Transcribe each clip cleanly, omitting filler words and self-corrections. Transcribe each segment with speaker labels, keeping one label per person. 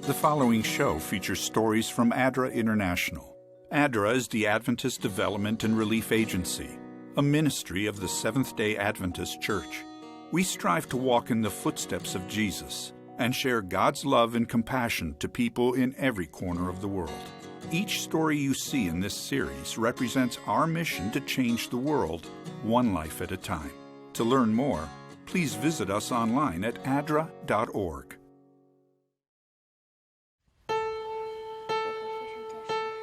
Speaker 1: The following show features stories from Adra International. Adra is the Adventist Development and Relief Agency, a ministry of the Seventh-day Adventist Church. We strive to walk in the footsteps of Jesus and share God's love and compassion to people in every corner of the world. Each story you see in this series represents our mission to change the world, one life at a time. To learn more, please visit us online at adra.org.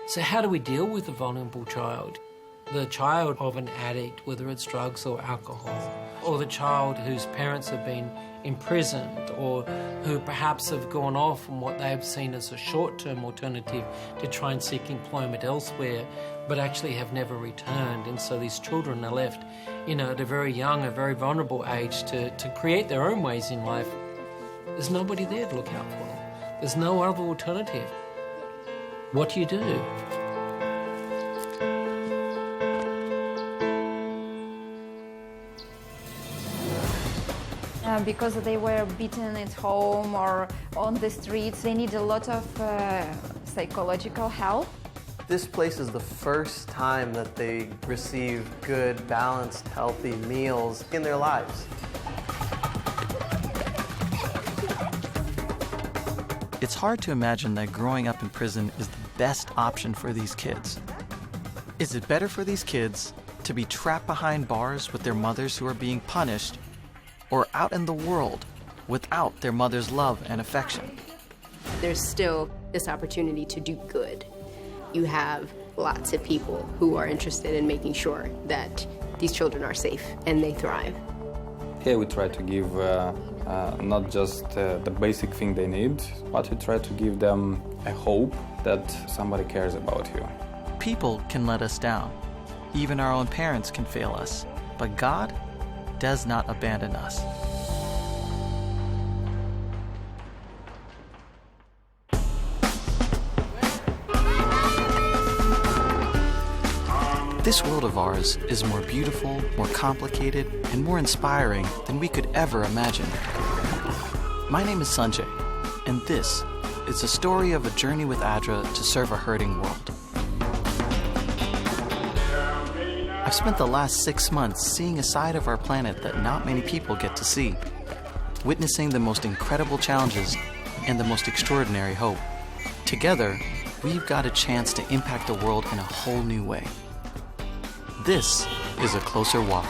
Speaker 2: So how do we deal with a vulnerable child? The child of an addict, whether it's drugs or alcohol, or the child whose parents have been imprisoned, or who perhaps have gone off on what they've seen as a short-term alternative to try and seek employment elsewhere, but actually have never returned. And so these children are left, at a very young, a very vulnerable age to create their own ways in life. There's nobody there to look out for them. There's no other alternative. What do you do?
Speaker 3: Because they were beaten at home or on the streets, they need a lot of psychological help.
Speaker 4: This place is the first time that they receive good, balanced, healthy meals in their lives.
Speaker 5: It's hard to imagine that growing up in prison is the best option for these kids. Is it better for these kids to be trapped behind bars with their mothers who are being punished, or out in the world without their mother's love and affection?
Speaker 6: There's still this opportunity to do good. You have lots of people who are interested in making sure that these children are safe and they thrive.
Speaker 7: Here we try to give not just the basic thing they need, but we try to give them a hope that somebody cares about you.
Speaker 5: People can let us down. Even our own parents can fail us. But God does not abandon us. This world of ours is more beautiful, more complicated, and more inspiring than we could ever imagine. My name is Sanjay, and this is the story of a journey with Adra to serve a hurting world. I've spent the last 6 months seeing a side of our planet that not many people get to see, witnessing the most incredible challenges and the most extraordinary hope. Together, we've got a chance to impact the world in a whole new way. This is A Closer Walk.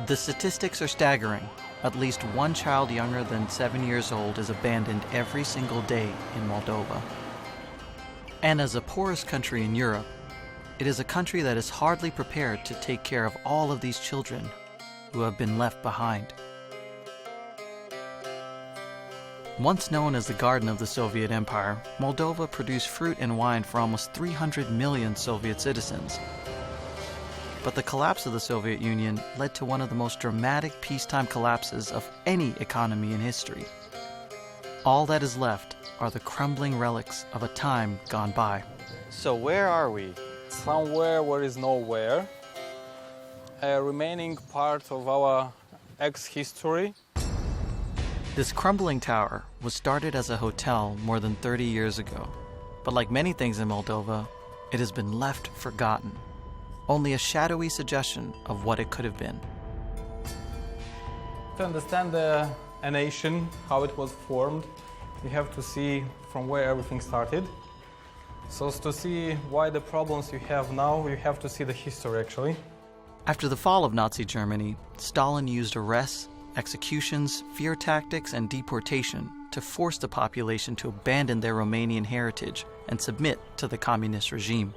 Speaker 5: The statistics are staggering. At least one child younger than 7 years old is abandoned every single day in Moldova. And as the poorest country in Europe, it is a country that is hardly prepared to take care of all of these children who have been left behind. Once known as the Garden of the Soviet Empire, Moldova produced fruit and wine for almost 300 million Soviet citizens. But the collapse of the Soviet Union led to one of the most dramatic peacetime collapses of any economy in history. All that is left are the crumbling relics of a time gone by. So where are we?
Speaker 7: Somewhere where is nowhere, a remaining part of our ex-history.
Speaker 5: This crumbling tower was started as a hotel more than 30 years ago. But like many things in Moldova, it has been left forgotten. Only a shadowy suggestion of what it could have been.
Speaker 7: To understand a nation, how it was formed, you have to see from where everything started. So to see why the problems you have now, you have to see the history actually.
Speaker 5: After the fall of Nazi Germany, Stalin used arrests, executions, fear tactics, and deportation to force the population to abandon their Romanian heritage and submit to the communist regime.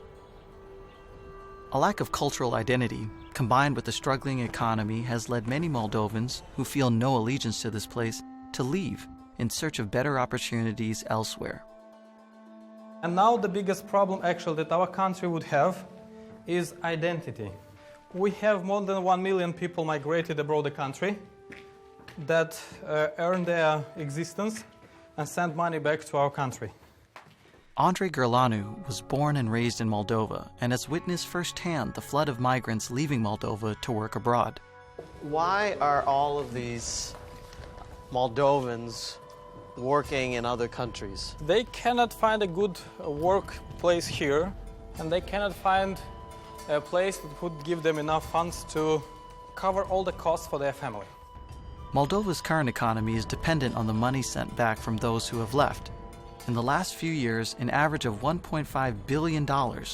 Speaker 5: A lack of cultural identity, combined with the struggling economy, has led many Moldovans who feel no allegiance to this place to leave in search of better opportunities elsewhere.
Speaker 7: And now the biggest problem actually that our country would have is identity. We have more than 1 million people migrated abroad the country that earn their existence and send money back to our country.
Speaker 5: Andrei was born and raised in Moldova and has witnessed firsthand the flood of migrants leaving Moldova to work abroad.
Speaker 4: Why are all of these Moldovans working in other countries?
Speaker 7: They cannot find a good workplace here, and they cannot find a place that would give them enough funds to cover all the costs for their family.
Speaker 5: Moldova's current economy is dependent on the money sent back from those who have left. In the last few years, an average of $1.5 billion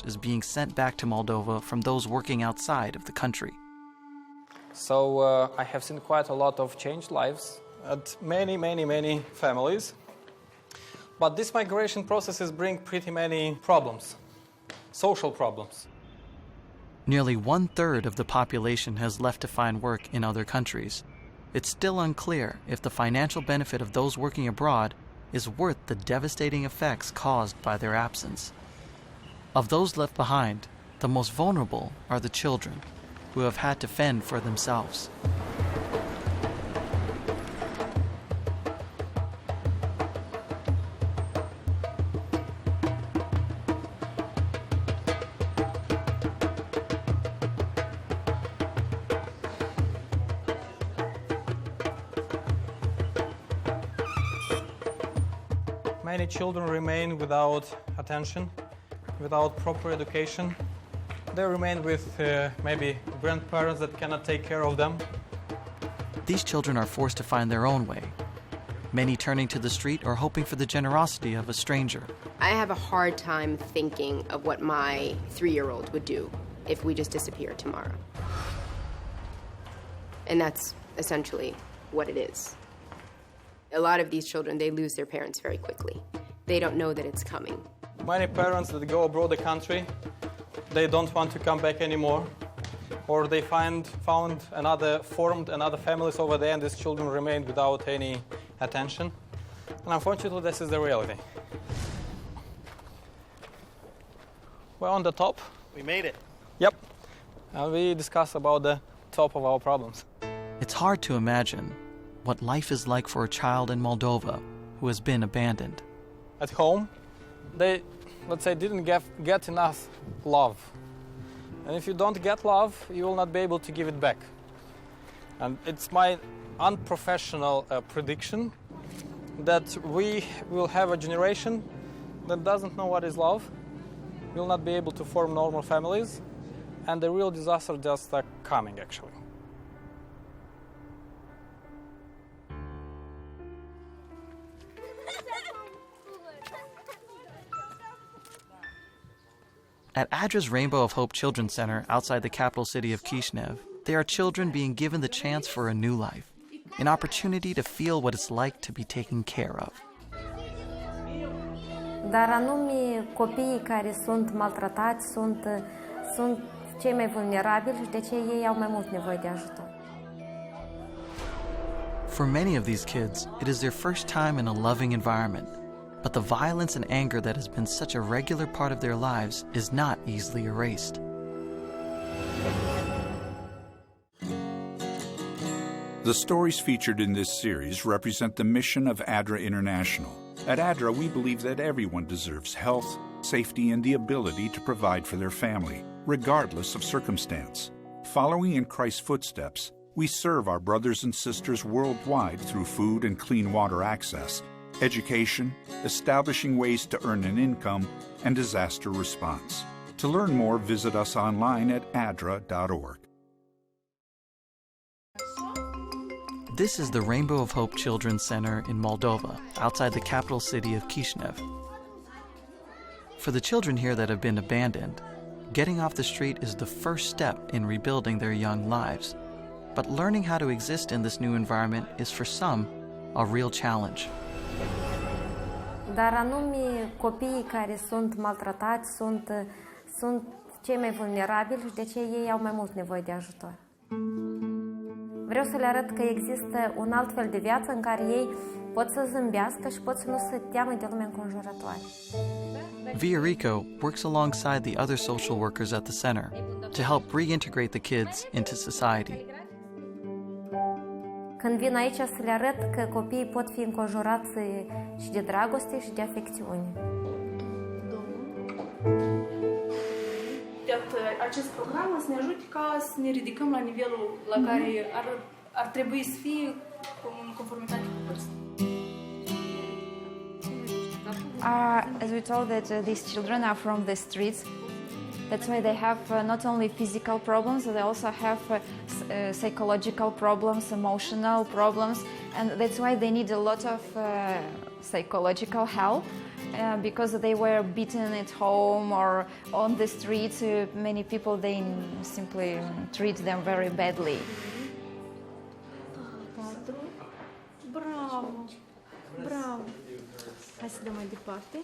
Speaker 5: is being sent back to Moldova from those working outside of the country.
Speaker 7: So I have seen quite a lot of changed lives at many families. But these migration processes bring pretty many problems, social problems.
Speaker 5: Nearly 1/3 of the population has left to find work in other countries. It's still unclear if the financial benefit of those working abroad is worth the devastating effects caused by their absence. Of those left behind, the most vulnerable are the children, who have had to fend for themselves.
Speaker 7: Many children remain without attention, without proper education. They remain with maybe grandparents that cannot take care of them.
Speaker 5: These children are forced to find their own way, many turning to the street or hoping for the generosity of a stranger.
Speaker 6: I have a hard time thinking of what my 3-year-old would do if we just disappeared tomorrow. And that's essentially what it is. A lot of these children, they lose their parents very quickly. They don't know that it's coming.
Speaker 7: Many parents that go abroad the country, they don't want to come back anymore, or they formed another families over there, and these children remain without any attention. And unfortunately, this is the reality. We're on the top.
Speaker 4: We made it.
Speaker 7: Yep. And we discuss about the top of our problems.
Speaker 5: It's hard to imagine what life is like for a child in Moldova who has been abandoned.
Speaker 7: At home, they, let's say, didn't get enough love. And if you don't get love, you will not be able to give it back. And it's my unprofessional prediction that we will have a generation that doesn't know what is love, will not be able to form normal families, and the real disaster just coming, actually.
Speaker 5: At Adra's Rainbow of Hope Children's Center outside the capital city of Chisinau, there are children being given the chance for a new life, an opportunity to feel what it's like to be taken care of.
Speaker 8: Dar anume copiii care sunt maltratați sunt cei mai vulnerabili și de aceea ei au mai mult nevoie de ajutor.
Speaker 5: For many of these kids, it is their first time in a loving environment, but the violence and anger that has been such a regular part of their lives is not easily erased.
Speaker 1: The stories featured in this series represent the mission of Adra International. At Adra, we believe that everyone deserves health, safety, and the ability to provide for their family, regardless of circumstance. Following in Christ's footsteps, we serve our brothers and sisters worldwide through food and clean water access, education, establishing ways to earn an income, and disaster response. To learn more, visit us online at adra.org.
Speaker 5: This is the Rainbow of Hope Children's Center in Moldova, outside the capital city of Chisinau. For the children here that have been abandoned, getting off the street is the first step in rebuilding their young lives. But learning how to exist in this new environment is for some a real challenge.
Speaker 8: Dar anume copiii care sunt maltratați sunt cei mai vulnerabili și de aceea ei au mai mult nevoie de ajutor. Vreau să le arăt că există un alt fel de viață în care ei pot să zâmbească și pot să nu se teamă de lumea înconjurătoare.
Speaker 5: Viorico works alongside the other social workers at the center to help reintegrate the kids into society.
Speaker 8: Când vin aici să le arăt că copiii pot fi înconjurați și de dragoste și de afecțiune.
Speaker 9: Acest program să ne ajute ca să ne ridicăm la nivelul la care ar trebui să fie în conformitate cu vârsta.
Speaker 3: As we told that these children are from the streets, that's why they have not only physical problems, they also have psychological problems, emotional problems, and that's why they need a lot of psychological help. Because they were beaten at home or on the streets, many people, they simply treat them very badly.
Speaker 9: Bravo! Bravo! Hai să dăm mai departe.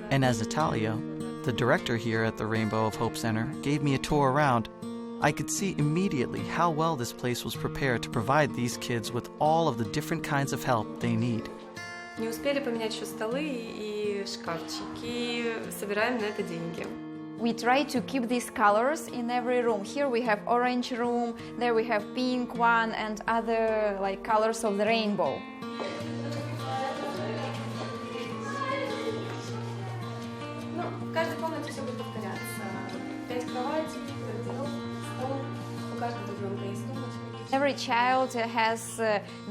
Speaker 5: And as Natalia, the director here at the Rainbow of Hope Center, gave me a tour around, I could see immediately how well this place was prepared to provide these kids with all of the different kinds of help they need.
Speaker 10: Не успели поменять еще столы и шкафчики, собираем на это деньги.
Speaker 3: We try to keep these colors in every room. Here we have orange room, there we have pink one, and other like colors of the rainbow.
Speaker 10: Ну, в каждой комнате все будет повторяться. 5 кроватей, стол, у каждого ребенка есть тумбочка.
Speaker 3: Every child has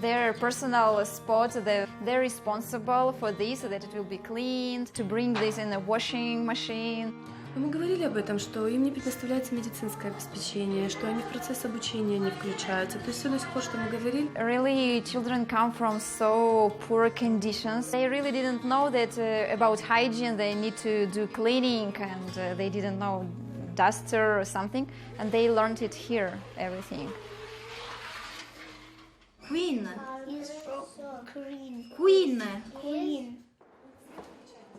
Speaker 3: their personal spot. They're responsible for this, that it will be cleaned, to bring this in a washing machine.
Speaker 9: Мы говорили об этом, что им не предоставляется медицинское обеспечение, что они в процесс обучения не включаются. То есть все до сих пор, что мы говорили.
Speaker 3: Really, children come from so poor conditions. They really didn't know that about hygiene. They need to do cleaning, and they didn't know duster or something, and they learned it here, everything.
Speaker 9: Queen.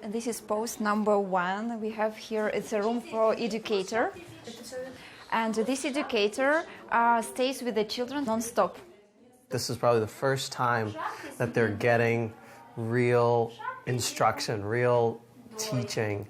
Speaker 3: This is post number 1. We have here, it's a room for educator. And this educator stays with the children non-stop.
Speaker 4: This is probably the first time that they're getting real instruction, real teaching.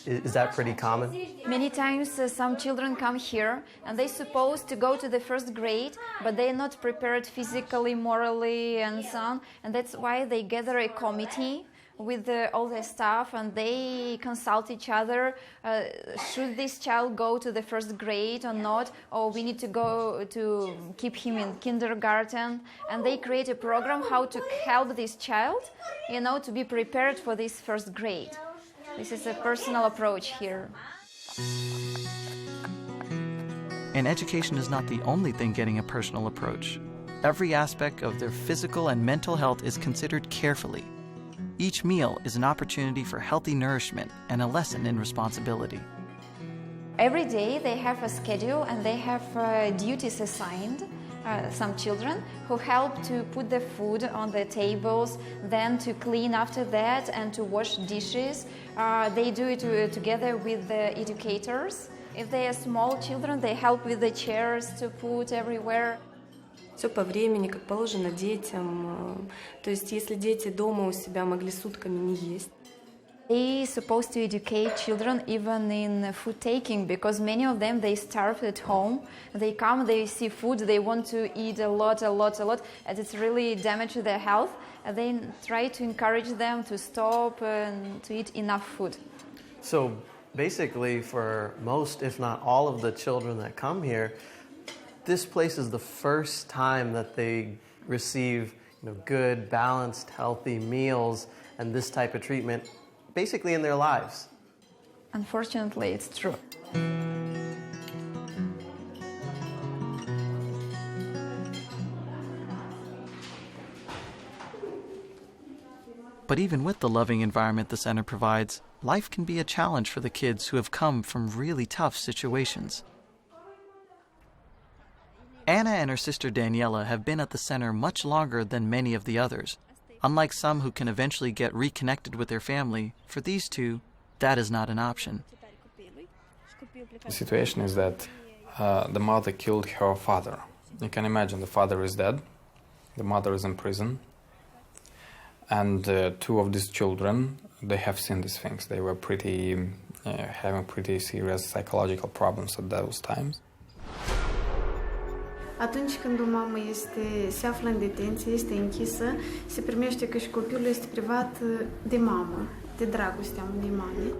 Speaker 4: Is that pretty common?
Speaker 3: Many times some children come here and they're supposed to go to the first grade, but they're not prepared physically, morally, and so on. And that's why they gather a committee with all the staff, and they consult each other. Should this child go to the first grade or not? Or we need to go to keep him in kindergarten. And they create a program how to help this child, to be prepared for this first grade. This is a personal approach here.
Speaker 5: And education is not the only thing getting a personal approach. Every aspect of their physical and mental health is considered carefully. Each meal is an opportunity for healthy nourishment and a lesson in responsibility.
Speaker 3: Every day they have a schedule and they have duties assigned. Some children who help to put the food on the tables, then to clean after that and to wash dishes. They do it together with the educators. If they are small children, they help with the chairs to put everywhere.
Speaker 10: Все по времени, как положено детям. То есть, если дети дома у себя могли сутками не есть.
Speaker 3: They're supposed to educate children even in food taking, because many of them, they starve at home. They come, they see food, they want to eat a lot, and it's really damaging their health. And they try to encourage them to stop and to eat enough food.
Speaker 4: So basically, for most, if not all of the children that come here, this place is the first time that they receive good, balanced, healthy meals and this type of treatment basically in their lives.
Speaker 3: Unfortunately, it's true.
Speaker 5: But even with the loving environment the center provides, life can be a challenge for the kids who have come from really tough situations. Anna and her sister Daniela have been at the center much longer than many of the others. Unlike some who can eventually get reconnected with their family, for these two, that is not an option.
Speaker 11: The situation is that the mother killed her father. You can imagine the father is dead, the mother is in prison, and two of these children, they have seen these things. They were having pretty serious psychological problems at those times.
Speaker 9: Atunci când o mamă se află în detenție, este închisă, se primește că și copilul este privat de mamă. de dragostea unei mame.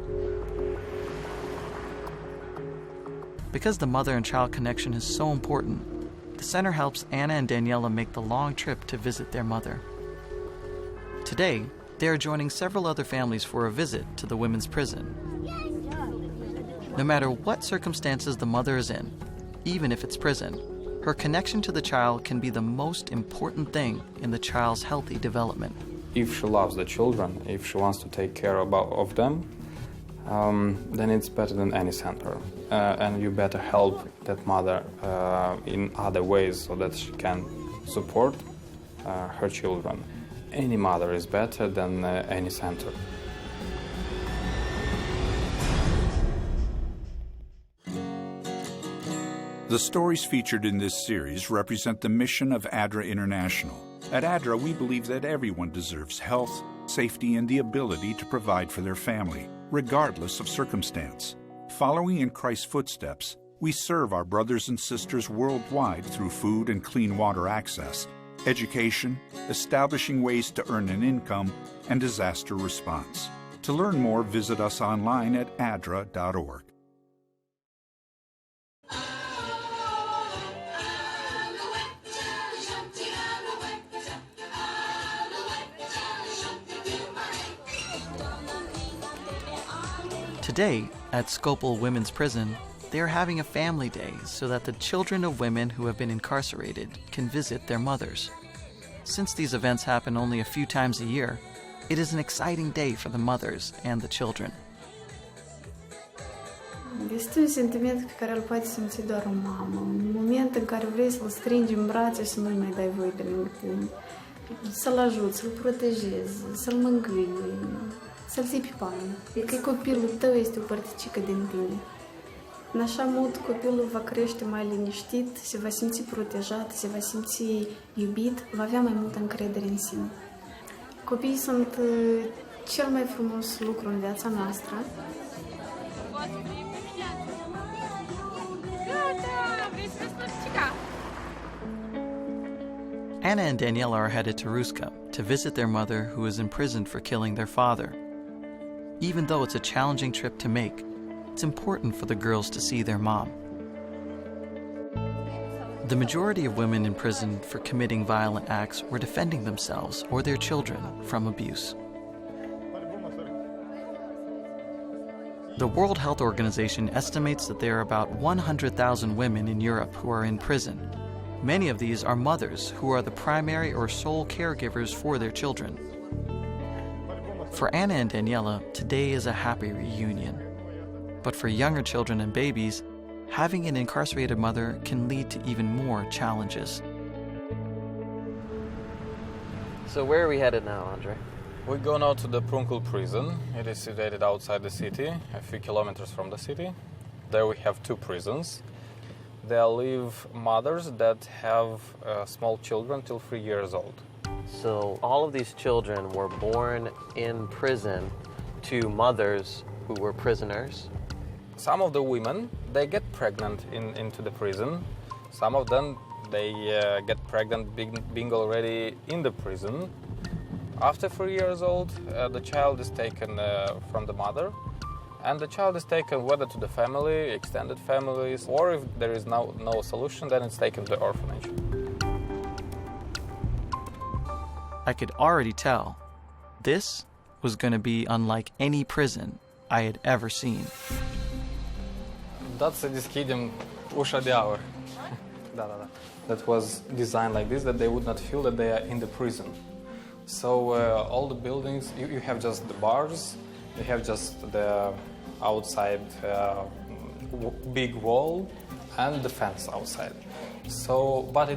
Speaker 5: Because the mother and child connection is so important, the center helps Anna and Daniela make the long trip to visit their mother. Today, they are joining several other families for a visit to the women's prison. No matter what circumstances the mother is in, even if it's prison, her connection to the child can be the most important thing in the child's healthy development.
Speaker 11: If she loves the children, if she wants to take care of them, then it's better than any center. And you better help that mother in other ways so that she can support her children. Any mother is better than any center.
Speaker 1: The stories featured in this series represent the mission of Adra International. At Adra, we believe that everyone deserves health, safety, and the ability to provide for their family, regardless of circumstance. Following in Christ's footsteps, we serve our brothers and sisters worldwide through food and clean water access, education, establishing ways to earn an income, and disaster response. To learn more, visit us online at adra.org.
Speaker 5: Today, at Skopje Women's Prison, they are having a family day so that the children of women who have been incarcerated can visit their mothers. Since these events happen only a few times a year, it is an exciting day for the mothers and the children.
Speaker 9: Este un sentiment pe care îl poate simți doar o mamă. Un moment în care vrei să-l strângi în brațe și să nu-i mai dai voie de lângă tine. Să-l ajuți, să-l protejezi, să-l mângâi, să-l ții pe palme. Că copilul tău este o părticică din tine. În așa mod, copilul va crește mai liniștit, se va simți protejat, se va simți iubit, va avea mai multă încredere în sine. Copiii sunt cel mai frumos lucru în viața noastră.
Speaker 5: Anna and Daniela are headed to Ruska to visit their mother who is imprisoned for killing their father. Even though it's a challenging trip to make, it's important for the girls to see their mom. The majority of women imprisoned for committing violent acts were defending themselves or their children from abuse. The World Health Organization estimates that there are about 100,000 women in Europe who are in prison. Many of these are mothers who are the primary or sole caregivers for their children. For Anna and Daniela, today is a happy reunion. But for younger children and babies, having an incarcerated mother can lead to even more challenges.
Speaker 4: So where are we headed now, Andrei?
Speaker 11: We go now to the Prunkul prison. It is situated outside the city, a few kilometers from the city. There we have two prisons. There live mothers that have small children till 3 years old.
Speaker 4: So all of these children were born in prison to mothers who were prisoners.
Speaker 11: Some of the women, they get pregnant into the prison. Some of them, they get pregnant being already in the prison. After 3 years old, the child is taken from the mother, and the child is taken whether to the family, extended families, or if there is no solution, then it's taken to the orphanage.
Speaker 5: I could already tell this was going to be unlike any prison I had ever seen.
Speaker 11: That's a discedium usha de aur. That was designed like this, that they would not feel that they are in the prison. So all the buildings, you have just the bars, you have just the outside big wall and the fence outside. So, but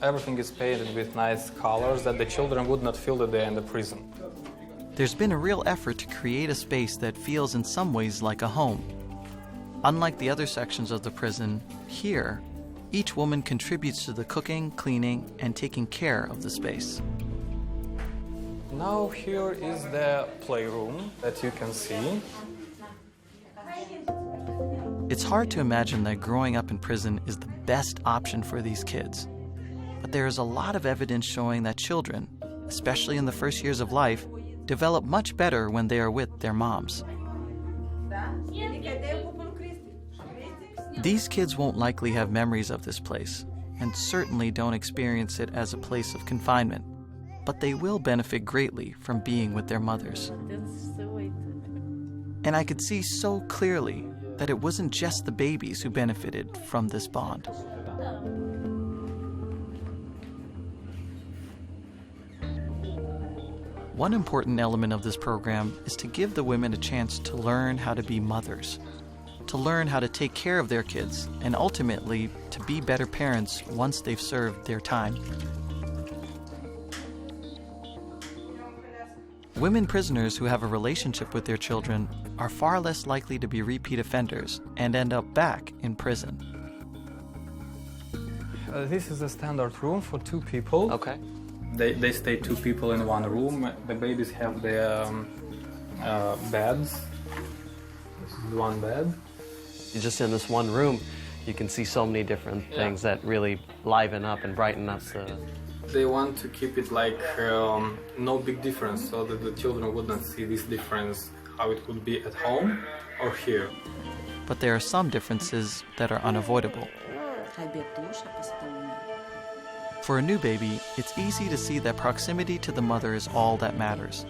Speaker 11: everything is painted with nice colors that the children would not feel that they're in the prison.
Speaker 5: There's been a real effort to create a space that feels in some ways like a home. Unlike the other sections of the prison, here, each woman contributes to the cooking, cleaning, and taking care of the space.
Speaker 11: Now here is the playroom that you can see.
Speaker 5: It's hard to imagine that growing up in prison is the best option for these kids. But there is a lot of evidence showing that children, especially in the first years of life, develop much better when they are with their moms. These kids won't likely have memories of this place, and certainly don't experience it as a place of confinement, but they will benefit greatly from being with their mothers. And I could see so clearly that it wasn't just the babies who benefited from this bond. One important element of this program is to give the women a chance to learn how to be mothers, to learn how to take care of their kids, and ultimately to be better parents once they've served their time. Women prisoners who have a relationship with their children are far less likely to be repeat offenders and end up back in prison.
Speaker 7: This is a standard room for 2 people.
Speaker 5: Okay.
Speaker 7: They stay 2 people in one room. The babies have their beds. This is one bed.
Speaker 4: Just in this one room, you can see so many different things that really liven up and brighten up the...
Speaker 7: They want to keep it like no big difference, so that the children wouldn't see this difference, how it would be at home or here.
Speaker 5: But there are some differences that are unavoidable. For a new baby, it's easy to see that proximity to the mother is all that matters.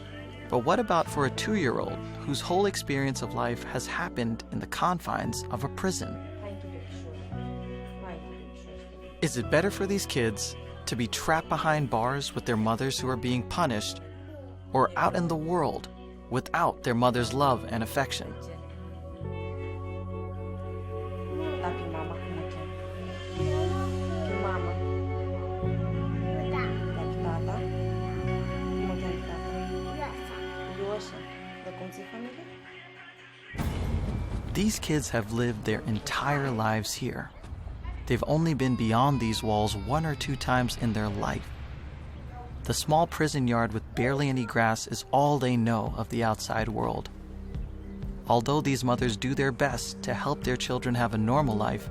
Speaker 5: But what about for a 2-year-old whose whole experience of life has happened in the confines of a prison? Is it better for these kids to be trapped behind bars with their mothers who are being punished, or out in the world without their mother's love and affection? These kids have lived their entire lives here. They've only been beyond these walls 1 or 2 times in their life. The small prison yard with barely any grass is all they know of the outside world. Although these mothers do their best to help their children have a normal life,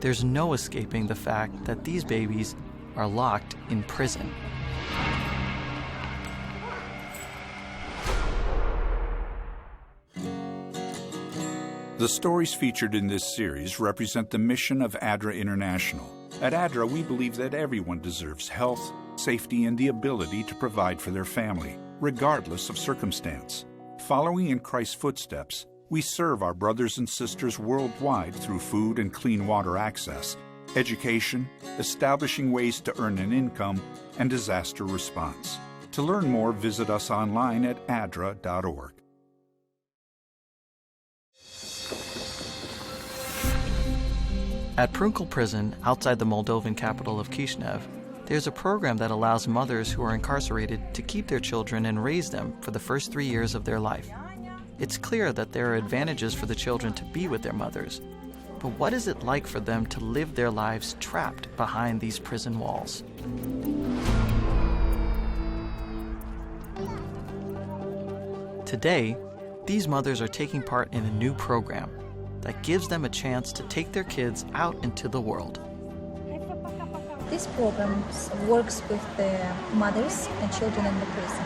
Speaker 5: there's no escaping the fact that these babies are locked in prison.
Speaker 1: The stories featured in this series represent the mission of Adra International. At Adra, we believe that everyone deserves health, safety, and the ability to provide for their family, regardless of circumstance. Following in Christ's footsteps, we serve our brothers and sisters worldwide through food and clean water access, education, establishing ways to earn an income, and disaster response. To learn more, visit us online at adra.org.
Speaker 5: At Prunkel Prison, outside the Moldovan capital of Chisinau, there's a program that allows mothers who are incarcerated to keep their children and raise them for the first 3 years of their life. It's clear that there are advantages for the children to be with their mothers, but what is it like for them to live their lives trapped behind these prison walls? Today, these mothers are taking part in a new program that gives them a chance to take their kids out into the world.
Speaker 12: This program works with the mothers and children in the prison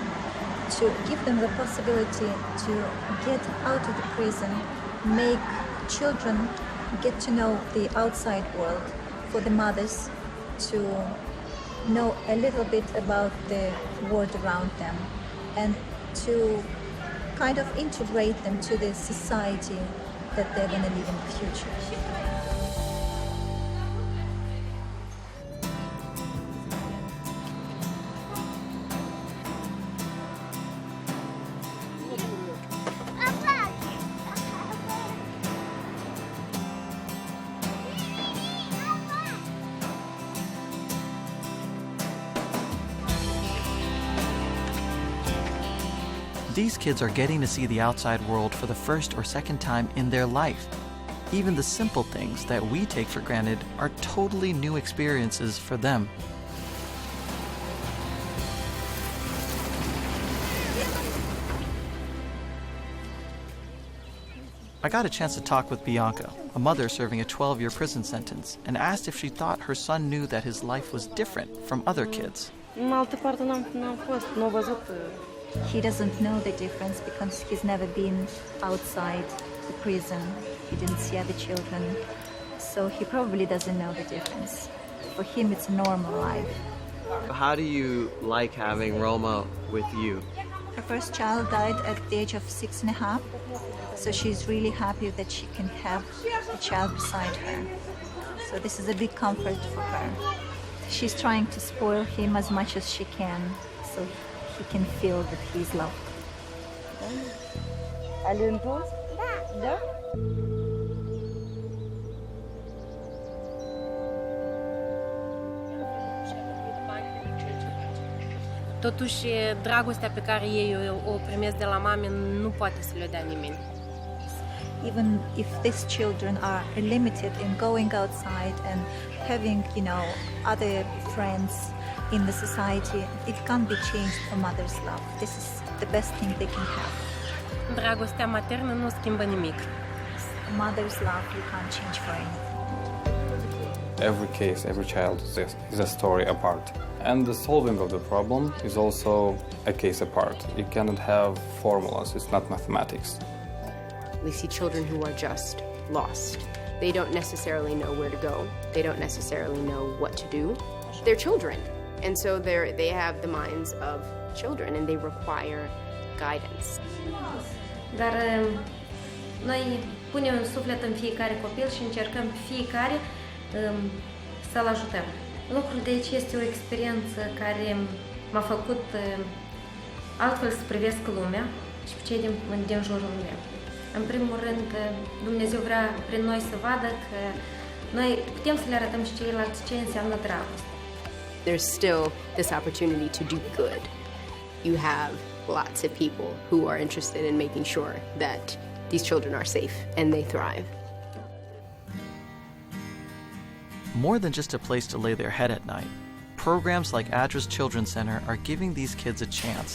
Speaker 12: to give them the possibility to get out of the prison, make children get to know the outside world, for the mothers to know a little bit about the world around them, and to kind of integrate them to the society that they're going to live in the future.
Speaker 5: These kids are getting to see the outside world for the first or second time in their life. Even the simple things that we take for granted are totally new experiences for them. I got a chance to talk with Bianca, a mother serving a 12-year prison sentence, and asked if she thought her son knew that his life was different from other kids.
Speaker 12: He doesn't know the difference because he's never been outside the prison. He didn't see other children, so he probably doesn't know the difference. For him, it's a normal life.
Speaker 4: How do you like having Roma with you?
Speaker 12: Her first child died at the age of 6.5, so she's really happy that she can have a child beside her. So this is a big comfort for her. She's trying to spoil him as much as she can, so he can feel that he's loved.
Speaker 8: Da.
Speaker 10: Totuși, dragostea pe care ei o primesc de la mame nu poate să le dea nimeni.
Speaker 12: Even if these children are limited in going outside and having, other friends in the society, it can't be changed for mother's love. This is the best thing they can have.
Speaker 10: Dragostea maternă nu schimbă nimic.
Speaker 12: Mother's love you can't change for anything.
Speaker 11: Every case, every child is a story apart. And the solving of the problem is also a case apart. You cannot have formulas, it's not mathematics.
Speaker 6: We see children who are just lost. They don't necessarily know where to go. They don't necessarily know what to do. They're children, and so they have the minds of children, and they require guidance.
Speaker 8: Dar noi punem un suflet în fiecare copil și încercăm fiecare să-l ajutăm. Lucrul de aici este o experiență care m-a făcut altfel să privesc lumea și pe cei din jurul meu. În primul rând, Dumnezeu vrea prin noi să vadă că noi putem să le arătăm și ceilalți ce înseamnă dragoste.
Speaker 6: There's still this opportunity to do good. You have lots of people who are interested in making sure that these children are safe and they thrive.
Speaker 5: More than just a place to lay their head at night, programs like Adra's Children's Center are giving these kids a chance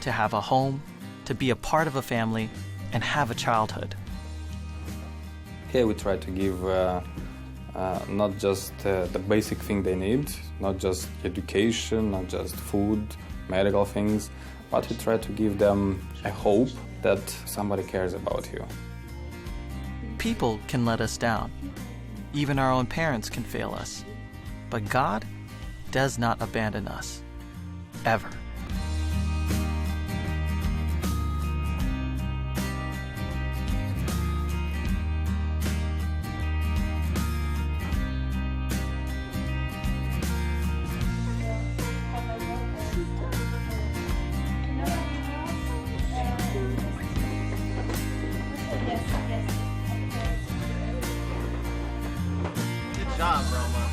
Speaker 5: to have a home, to be a part of a family, and have a childhood.
Speaker 11: Here we try to give not just the basic thing they need, not just education, not just food, medical things, but we try to give them a hope that somebody cares about you.
Speaker 5: People can let us down. Even our own parents can fail us. But God does not abandon us, ever.
Speaker 4: Good job, Roma.